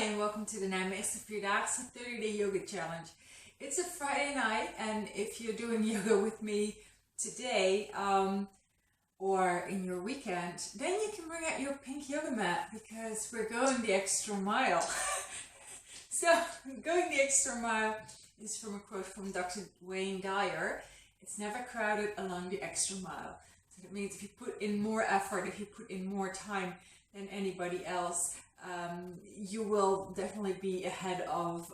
and welcome to the Nijmeegse Vierdaagse 30-day yoga challenge. It's a Friday night, and if you're doing yoga with me today or in your weekend, then you can bring out your pink yoga mat because we're going the extra mile. So, going the extra mile is from a quote from Dr. Wayne Dyer. It's never crowded along the extra mile. So that means if you put in more effort, if you put in more time than anybody else, you will definitely be ahead of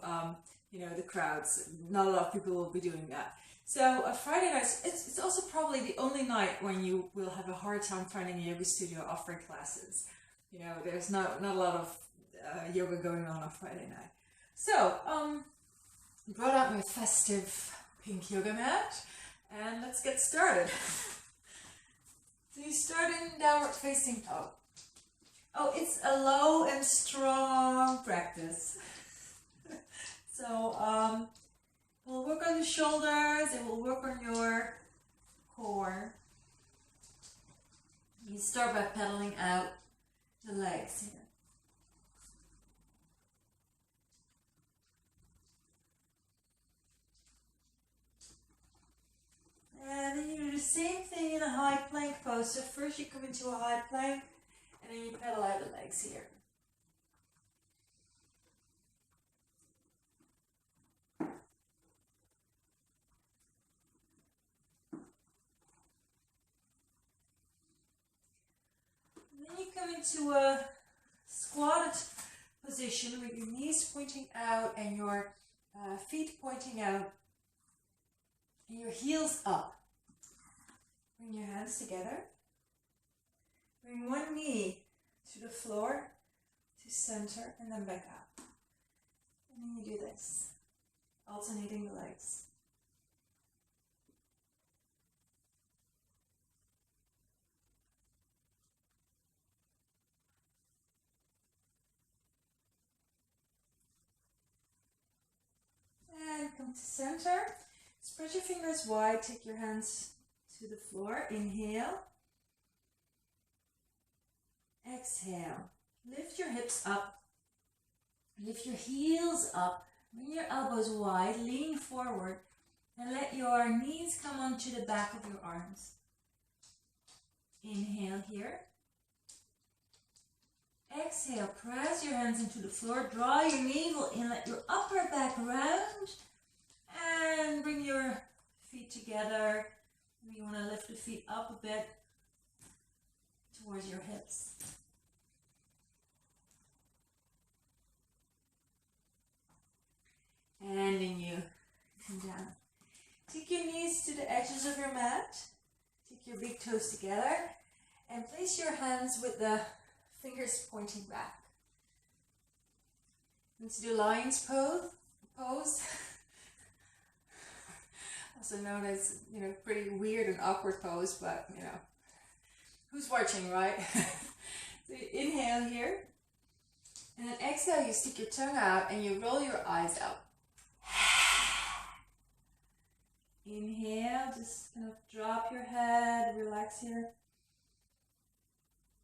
the crowds. Not a lot of people will be doing that. So a Friday night, it's also probably the only night when you will have a hard time finding a yoga studio offering classes. There's not a lot of yoga going on Friday night. So brought out my festive pink yoga mat, and let's get started. So you start in downward facing dog. Oh, it's a low and strong practice. So we'll work on the shoulders, and we'll work on your core. You start by pedaling out the legs here. And then you do the same thing in a high plank pose. So first you come into a high plank, and then you pedal out the legs here. And then you come into a squatted position with your knees pointing out and your feet pointing out and your heels up. Bring your hands together. Bring one knee to the floor, to center, and then back up. And then you do this, alternating the legs. And come to center. Spread your fingers wide, take your hands to the floor. Inhale. Exhale. Lift your hips up. Lift your heels up. Bring your elbows wide. Lean forward. And let your knees come onto the back of your arms. Inhale here. Exhale. Press your hands into the floor. Draw your navel in. Let your upper back round. And bring your feet together. You want to lift the feet up a bit towards your hips. And then you come down. Take your knees to the edges of your mat. Take your big toes together. And place your hands with the fingers pointing back. Into the lion's pose. Also known as, pretty weird and awkward pose, but, who's watching, right? So you inhale here. And then exhale, you stick your tongue out and you roll your eyes up. Inhale, just kind of drop your head, relax here.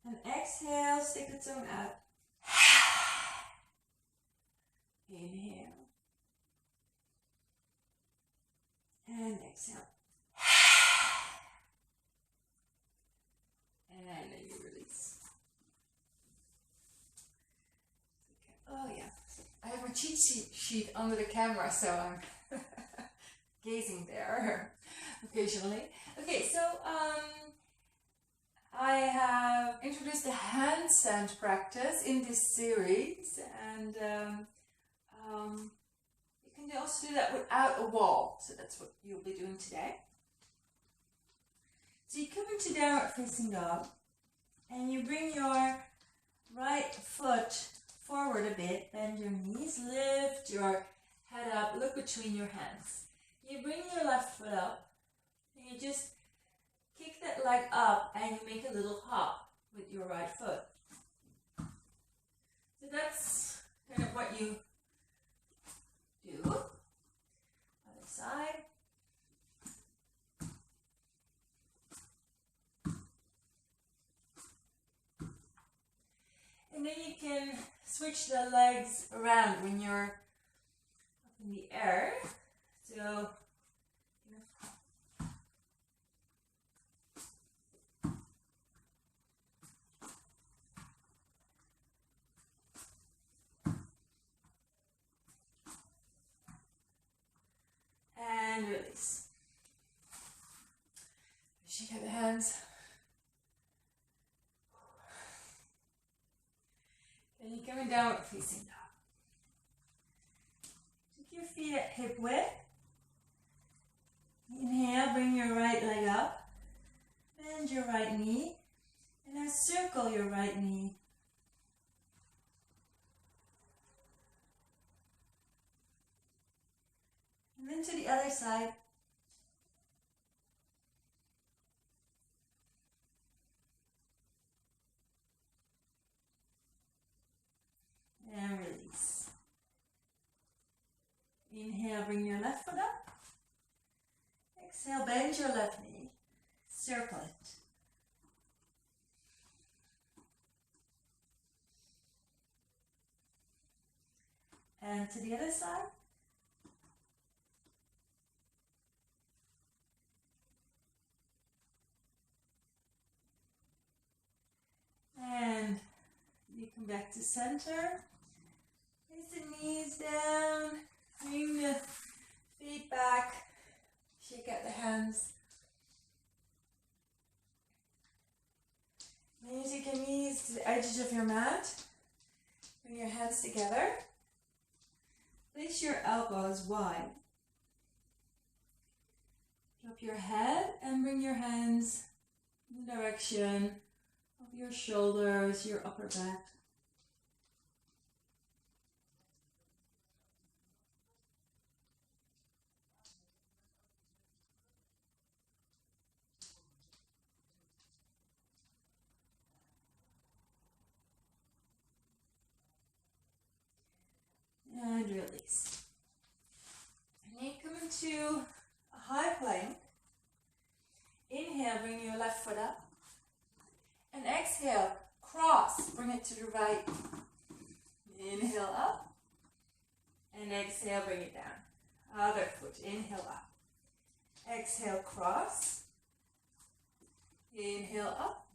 And exhale, stick the tongue out. Inhale. And exhale. And then you release. Okay. Oh yeah. I have a cheat sheet under the camera, so I'm gazing there occasionally. Okay, so I have introduced the handstand practice in this series, and you can also do that without a wall, so that's what you'll be doing today. So you come into downward facing dog, and you bring your right foot forward a bit, bend your knees, lift your head up, look between your hands. You bring your left foot up, and you just kick that leg up, and you make a little hop with your right foot. So that's kind of what you do. Other side. And then you can switch switch the legs around when you're up in the air. So and release. Shake out the hands. And you're coming down facing dog. Take your feet at hip width. Inhale, bring your right leg up. Bend your right knee. And now circle your right knee. And then to the other side. And release. Inhale, bring your left foot up. Exhale, bend your left knee. Circle it. And to the other side. And you come back to center. Place the knees down. Bring the feet back. Shake out the hands. Then you take your knees to the edges of your mat. Bring your hands together. Place your elbows wide. Drop your head and bring your hands in the direction of your shoulders, your upper back. And release. And then come into a high plank. Inhale, bring your left foot up. And exhale, cross, bring it to the right. Inhale up. And exhale, bring it down. Other foot, inhale up. Exhale, cross. Inhale up.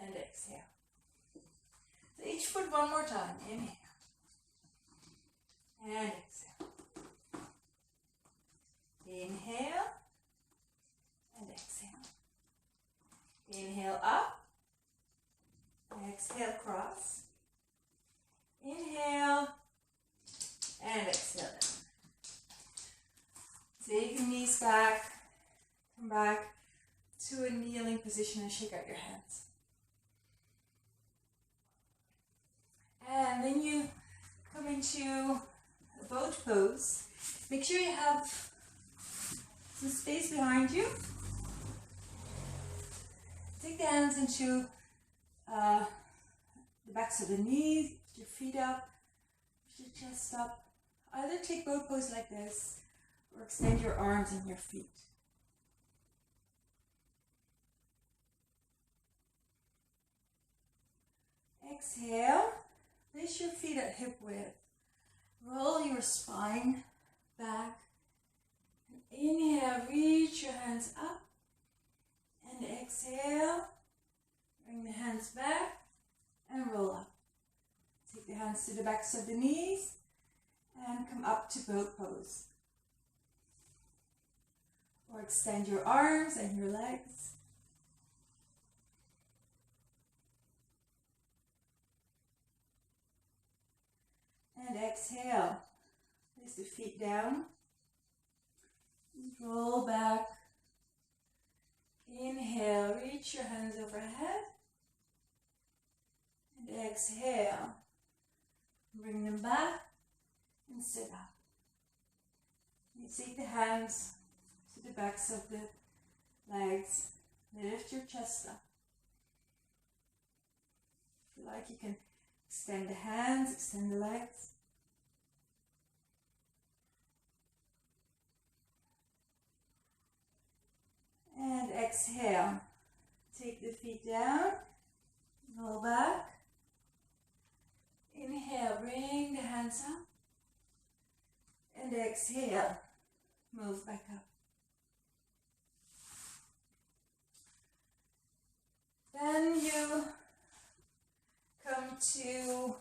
And exhale. So each foot one more time. Inhale. And exhale. Inhale. And exhale. Inhale up. Exhale, cross. Inhale. And exhale down. Take your knees back. Come back to a kneeling position and shake out your hands. And then you come into a boat pose. Make sure you have some space behind you. Take the hands into the backs of the knees, put your feet up, put your chest up. Either take boat pose like this or extend your arms and your feet. Exhale, place your feet at hip width. Roll your spine back. And inhale, reach your hands up. And exhale, bring the hands back and roll up. Take the hands to the backs of the knees and come up to boat pose. Or extend your arms and your legs. And exhale, place the feet down. Roll back. Inhale, reach your hands overhead. And exhale, bring them back and sit up. You take the hands to the backs of the legs. Lift your chest up. If you like, you can extend the hands, extend the legs. And exhale. Take the feet down. Roll back. And exhale, move back up. Then you come to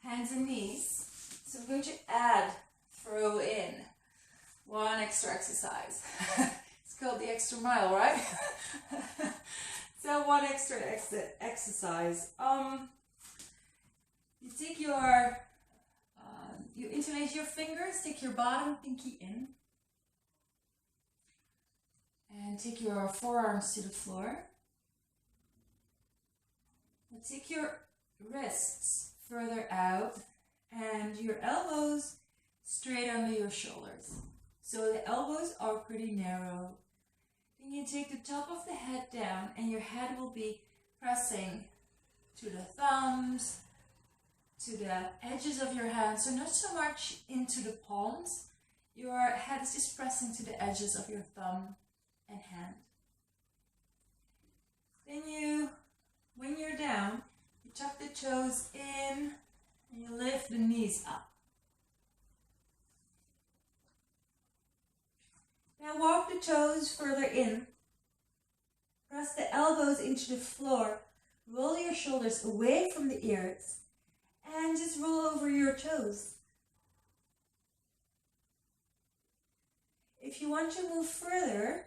hands and knees. So I'm going to throw in one extra exercise. It's called the extra mile, right? So one extra exercise. You take your, you interlace your fingers, take your bottom pinky in, and take your forearms to the floor. And take your wrists further out and your elbows straight under your shoulders. So the elbows are pretty narrow. Then you take the top of the head down and your head will be pressing to the thumbs, to the edges of your hands. So not so much into the palms. Your head is just pressing to the edges of your thumb and hand. Then you, when you're down, you tuck the toes in and you lift the knees up. Now walk the toes further in. Press the elbows into the floor. Roll your shoulders away from the ears and just roll over your toes. If you want to move further,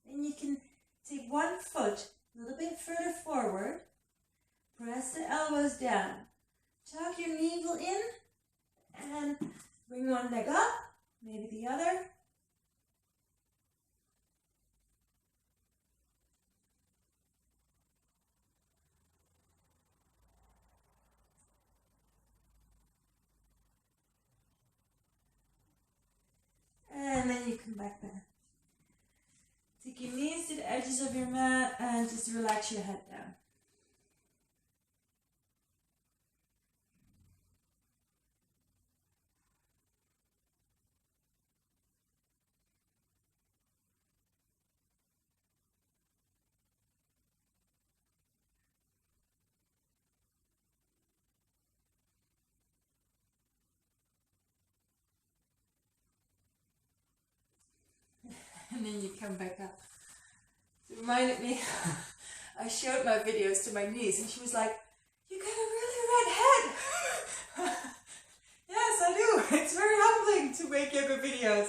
then you can take one foot a little bit further forward. Press the elbows down. Tuck your navel in and bring one leg up, maybe the other. And then you come back down. Take your knees to the edges of your mat and just relax your head down. And then you come back up. It reminded me, I showed my videos to my niece and she was like, "You got a really red head." Yes, I do. It's very humbling to make yoga videos.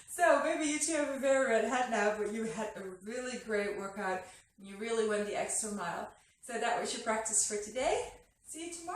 So maybe you too have a very red head now, but you had a really great workout and you really went the extra mile. So that was your practice for today. See you tomorrow.